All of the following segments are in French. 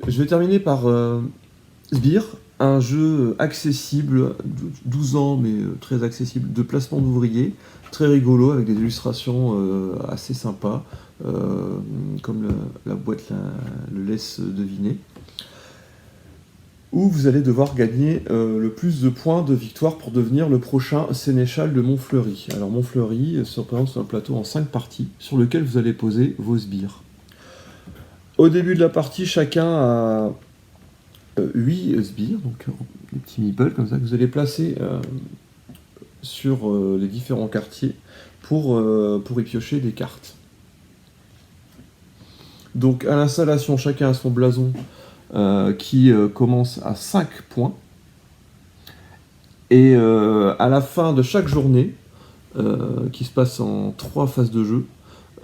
Je vais terminer par Sbire, un jeu accessible, 12 ans, mais très accessible, de placement d'ouvriers, très rigolo, avec des illustrations assez sympas, comme la boîte le laisse deviner, où vous allez devoir gagner le plus de points de victoire pour devenir le prochain sénéchal de Montfleury. Alors Montfleury se représente sur un plateau en 5 parties, sur lequel vous allez poser vos sbires. Au début de la partie, chacun a 8 sbires, donc des petits meeples comme ça, que vous allez placer sur les différents quartiers pour y piocher des cartes. Donc à l'installation, chacun a son blason qui commence à 5 points. Et à la fin de chaque journée, qui se passe en 3 phases de jeu,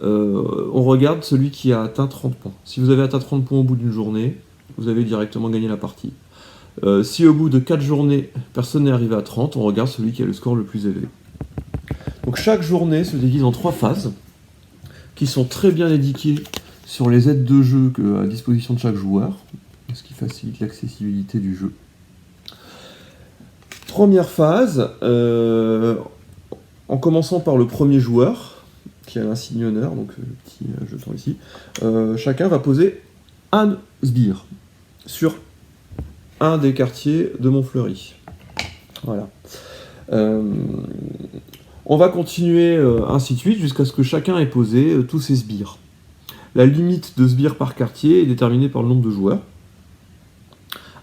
on regarde celui qui a atteint 30 points. Si vous avez atteint 30 points au bout d'une journée, vous avez directement gagné la partie. Si au bout de 4 journées, personne n'est arrivé à 30, on regarde celui qui a le score le plus élevé. Donc chaque journée se divise en 3 phases, qui sont très bien indiquées sur les aides de jeu à disposition de chaque joueur, ce qui facilite l'accessibilité du jeu. Première phase, en commençant par le premier joueur, qui a l'insigne honneur, donc le petit jeton ici, chacun va poser un sbire sur un des quartiers de Montfleury. Voilà. On va continuer ainsi de suite jusqu'à ce que chacun ait posé tous ses sbires. La limite de sbires par quartier est déterminée par le nombre de joueurs.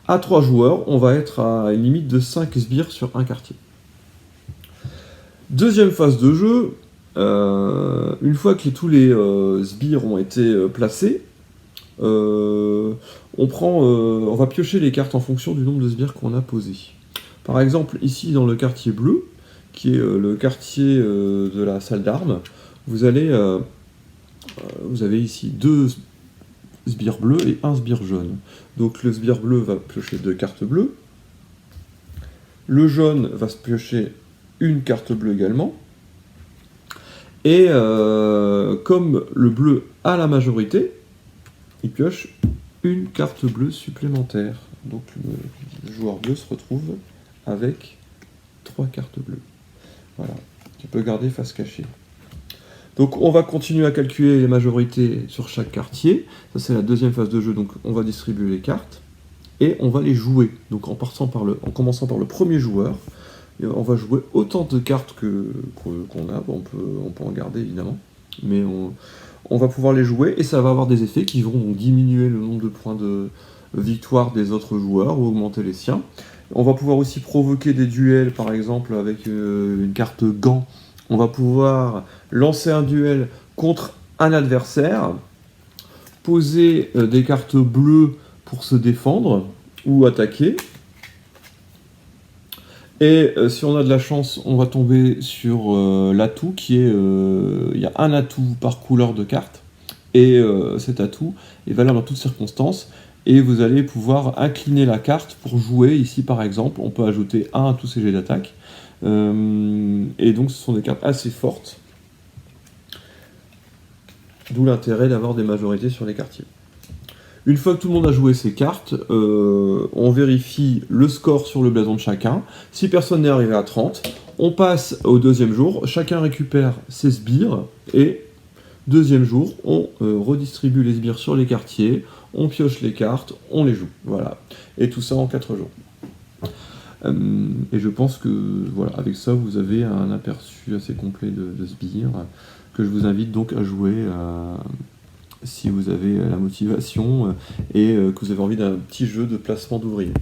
À 3 joueurs, on va être à une limite de 5 sbires sur un quartier. Deuxième phase de jeu, une fois que tous les sbires ont été placés, on va piocher les cartes en fonction du nombre de sbires qu'on a posés. Par exemple, ici dans le quartier bleu, qui est le quartier de la salle d'armes, vous avez ici 2 sbires bleus et 1 sbire jaune. Donc le sbire bleu va piocher 2 cartes bleues, le jaune va se piocher une carte bleue également, et comme le bleu a la majorité, il pioche une carte bleue supplémentaire. Donc le joueur bleu se retrouve avec 3 cartes bleues. Voilà, tu peux garder face cachée. Donc on va continuer à calculer les majorités sur chaque quartier. Ça c'est la deuxième phase de jeu, donc on va distribuer les cartes et on va les jouer. Donc en commençant par le premier joueur, on va jouer autant de cartes qu'on a. On peut en garder évidemment, mais on va pouvoir les jouer et ça va avoir des effets qui vont diminuer le nombre de points de victoire des autres joueurs ou augmenter les siens. On va pouvoir aussi provoquer des duels, par exemple avec une carte gant. On va pouvoir lancer un duel contre un adversaire, poser des cartes bleues pour se défendre ou attaquer. Et si on a de la chance, on va tomber sur l'atout qui est... il y a un atout par couleur de carte, et cet atout est valable dans toutes circonstances, et vous allez pouvoir incliner la carte pour jouer. Ici par exemple, on peut ajouter 1 à tous ces jets d'attaque, et donc ce sont des cartes assez fortes, d'où l'intérêt d'avoir des majorités sur les quartiers. Une fois que tout le monde a joué ses cartes, on vérifie le score sur le blason de chacun. Si personne n'est arrivé à 30, on passe au deuxième jour, chacun récupère ses sbires, et deuxième jour, on redistribue les sbires sur les quartiers, on pioche les cartes, on les joue. Voilà. Et tout ça en 4 jours. Et je pense que, voilà, avec ça, vous avez un aperçu assez complet de sbires, que je vous invite donc à jouer si vous avez la motivation et que vous avez envie d'un petit jeu de placement d'ouvriers.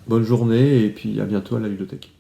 Bonne journée et puis à bientôt à la ludothèque.